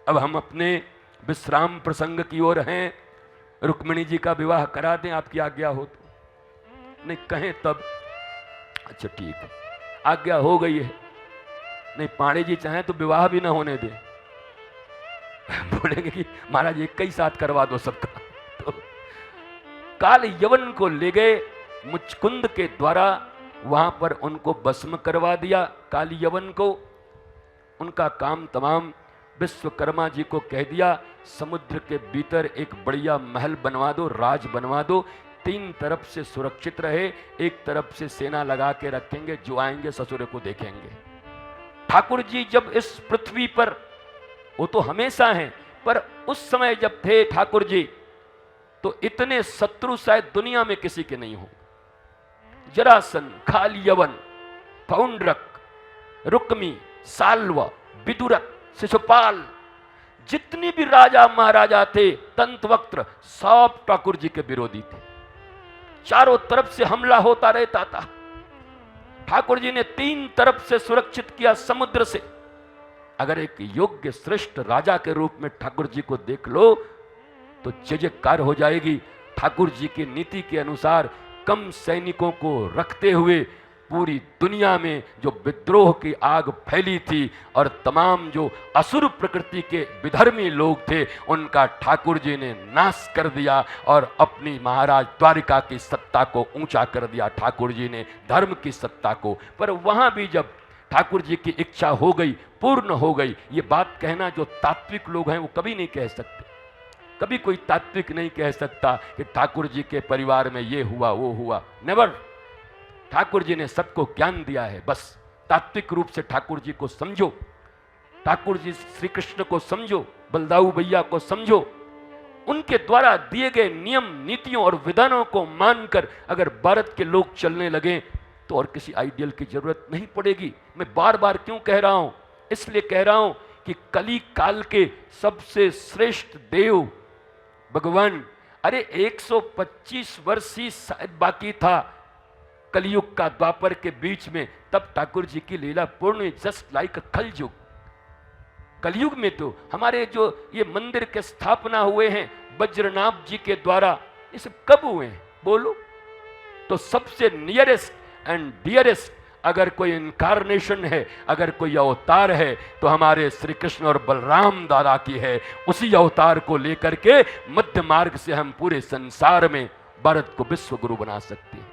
अब हम अपने विश्राम प्रसंग की ओर हैं। रुक्मिणी जी का विवाह करा दें, आपकी आज्ञा हो तो। नहीं कहें तब अच्छा ठीक है, आज्ञा हो गई है। नहीं पांडे जी चाहें तो विवाह भी ना होने दें, बोलेंगे कि महाराज एक ही साथ करवा दो सबका। तो काल यवन को ले गए मुचकुंद के द्वारा, वहां पर उनको भस्म करवा दिया। काल यवन को उनका काम तमाम। विश्वकर्मा जी को कह दिया समुद्र के भीतर एक बढ़िया महल बनवा दो, राज बनवा दो, 3 तरफ से सुरक्षित रहे, एक तरफ से सेना लगा के रखेंगे, जो आएंगे ससुर को देखेंगे। ठाकुर जी जब इस पृथ्वी पर, वो तो हमेशा हैं, पर उस समय जब थे ठाकुर जी तो इतने शत्रु शायद दुनिया में किसी के नहीं हो। जरासन, खाल यवन, पौंड्रक, रुक्मी, साल्व, विदुरक, शिशुपाल, जितने भी राजा महाराजा थे, तंतवक्त्र, सब ठाकुर जी के विरोधी थे। चारों तरफ से हमला होता रहता था। ठाकुर जी ने 3 तरफ से सुरक्षित किया समुद्र से। अगर एक योग्य श्रेष्ठ राजा के रूप में ठाकुर जी को देख लो तो जयकार हो जाएगी। ठाकुर जी की नीति के अनुसार कम सैनिकों को रखते हुए पूरी दुनिया में जो विद्रोह की आग फैली थी और तमाम जो असुर प्रकृति के विधर्मी लोग थे उनका ठाकुर जी ने नाश कर दिया और अपनी महाराज द्वारिका की सत्ता को ऊंचा कर दिया। ठाकुर जी ने धर्म की सत्ता को। पर वहां भी जब ठाकुर जी की इच्छा हो गई, पूर्ण हो गई, ये बात कहना जो तात्विक लोग हैं वो कभी नहीं कह सकते। कभी कोई तात्विक नहीं कह सकता कि ठाकुर जी के परिवार में ये हुआ वो हुआ, नेवर। ठाकुर जी ने सबको ज्ञान दिया है, बस तात्विक रूप से ठाकुर जी को समझो, ठाकुर जी श्री कृष्ण को समझो, बलदाऊ भैया को समझो। उनके द्वारा दिए गए नियम नीतियों और विधानों को मानकर अगर भारत के लोग चलने लगे तो और किसी आइडियल की जरूरत नहीं पड़ेगी। मैं बार बार क्यों कह रहा हूं, इसलिए कह रहा हूं कि कली काल के सबसे श्रेष्ठ देव भगवान, अरे 125 वर्ष ही शायद बाकी था कलयुग का, द्वापर के बीच में, तब ठाकुर जी की लीला पूर्ण, जस्ट लाइक कलयुग। कलयुग में तो हमारे जो ये मंदिर के स्थापना हुए हैं वज्रनाभ जी के द्वारा, ये सब कब हुए हैं बोलो? तो सबसे नियरेस्ट एंड डियरेस्ट अगर कोई इनकारनेशन है, अगर कोई अवतार है तो हमारे श्री कृष्ण और बलराम दादा की है। उसी अवतार को लेकर के मध्य मार्ग से हम पूरे संसार में भारत को विश्व गुरु बना सकते हैं।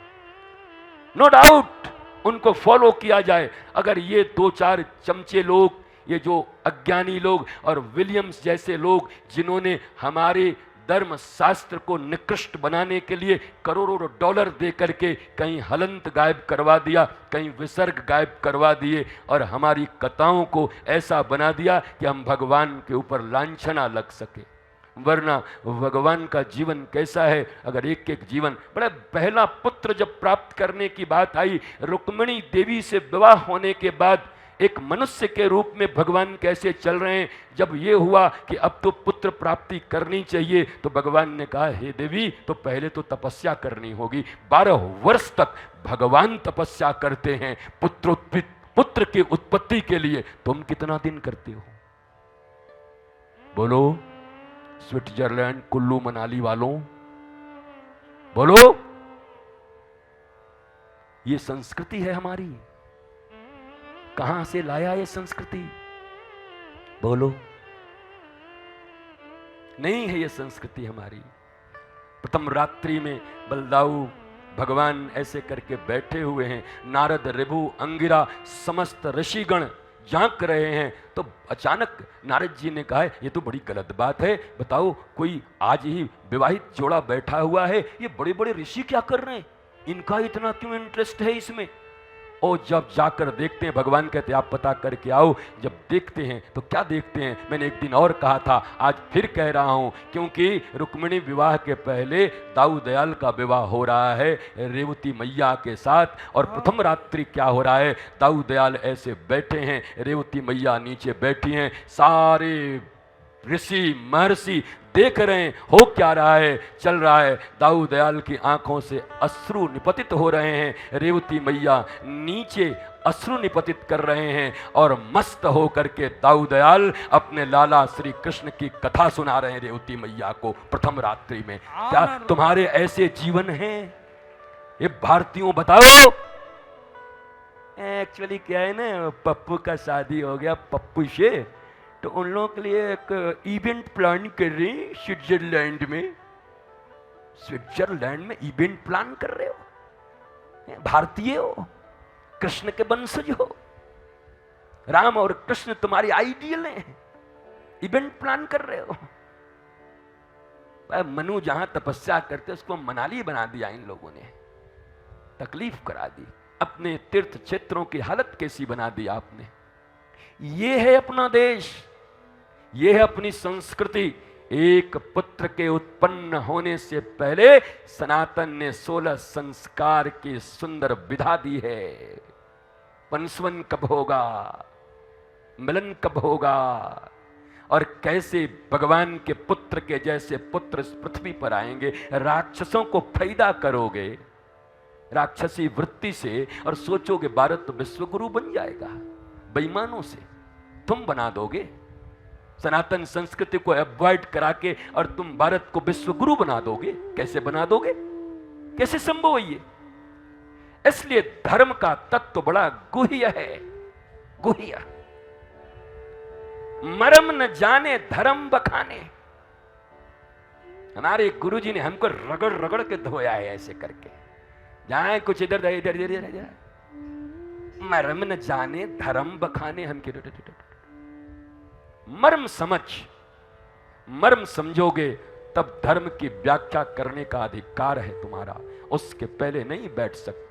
नो डाउट उनको फॉलो किया जाए। अगर ये 2-4 चमचे लोग, ये जो अज्ञानी लोग और विलियम्स जैसे लोग जिन्होंने हमारे धर्म शास्त्र को निकृष्ट बनाने के लिए करोड़ों डॉलर दे करके कहीं हलंत गायब करवा दिया, कहीं विसर्ग गायब करवा दिए और हमारी कथाओं को ऐसा बना दिया कि हम भगवान के ऊपर लांछना लग सके। वरना भगवान का जीवन कैसा है, अगर एक एक जीवन, बड़ा पहला पुत्र जब प्राप्त करने की बात आई, रुक्मिणी देवी से विवाह होने के बाद एक मनुष्य के रूप में भगवान कैसे चल रहे हैं। जब ये हुआ कि अब तो पुत्र प्राप्ति करनी चाहिए तो भगवान ने कहा हे देवी तो पहले तो तपस्या करनी होगी। 12 वर्ष तक भगवान तपस्या करते हैं पुत्र की उत्पत्ति के लिए। तुम कितना दिन करते हो बोलो? स्विट्जरलैंड कुल्लू मनाली वालों बोलो, ये संस्कृति है हमारी। कहां से लाया ये संस्कृति बोलो? नहीं है ये संस्कृति हमारी। प्रथम रात्रि में बलदाऊ भगवान ऐसे करके बैठे हुए हैं, नारद, ऋभु, अंगिरा, समस्त ऋषिगण झांक रहे हैं। तो अचानक नारद जी ने कहा ये तो बड़ी गलत बात है, बताओ कोई आज ही विवाहित जोड़ा बैठा हुआ है, ये बड़े बड़े ऋषि क्या कर रहे हैं, इनका इतना क्यों इंटरेस्ट है इसमें? और जब जाकर देखते हैं, भगवान कहते हैं आप पता करके आओ। जब देखते हैं तो क्या देखते हैं, मैंने एक दिन और कहा था, आज फिर कह रहा हूं, क्योंकि रुक्मिणी विवाह के पहले दाऊ दयाल का विवाह हो रहा है रेवती मैया के साथ। और प्रथम रात्रि क्या हो रहा है, दाऊ दयाल ऐसे बैठे हैं, रेवती मैया नीचे बैठी हैं, सारे ऋषि महर्षि देख रहे हैं हो क्या रहा है, चल रहा है। दाऊ दयाल की आंखों से अश्रु निपतित हो रहे हैं। रेवती मैया नीचे अश्रु निपतित कर रहे हैं और मस्त होकर के दाऊ दयाल अपने लाला श्री कृष्ण की कथा सुना रहे हैं रेवती मैया को प्रथम रात्रि में। क्या तुम्हारे ऐसे जीवन हैं? ये भारतीयों बताओ। एक्चुअली क्या है ना, पप्पू का शादी हो गया पप्पू से, तो उन लोगों के लिए एक इवेंट प्लान कर रही स्विट्जरलैंड में। स्विट्जरलैंड में इवेंट प्लान कर रहे हो? भारतीय हो, कृष्ण के वंशज हो, राम और कृष्ण तुम्हारी आइडियल हैं, इवेंट प्लान कर रहे हो। मनु जहां तपस्या करते उसको मनाली बना दिया इन लोगों ने, तकलीफ करा दी। अपने तीर्थ क्षेत्रों की हालत कैसी बना दी आपने। ये है अपना देश, ये है अपनी संस्कृति। एक पुत्र के उत्पन्न होने से पहले सनातन ने 16 संस्कार की सुंदर विधा दी है। पंचवन कब होगा, मिलन कब होगा, और कैसे भगवान के पुत्र के जैसे पुत्र इस पृथ्वी पर आएंगे। राक्षसों को फायदा करोगे राक्षसी वृत्ति से और सोचोगे भारत तो विश्वगुरु बन जाएगा। बेईमानों से तुम बना दोगे सनातन संस्कृति को अवॉइड करा के, और तुम भारत को विश्वगुरु बना दोगे। कैसे बना दोगे, कैसे संभव है ये? इसलिए धर्म का तत्व बड़ा गुह्य है, गुह्य। मरम न जाने धर्म बखाने। हमारे गुरुजी ने हमको रगड़ रगड़ के धोया है ऐसे करके। जहां कुछ इधर इधर इधर इधर, मरम न जाने धर्म बखाने। हम के मर्म समझ, मर्म समझोगे तब धर्म की व्याख्या करने का अधिकार है तुम्हारा। उसके पहले नहीं बैठ सकते।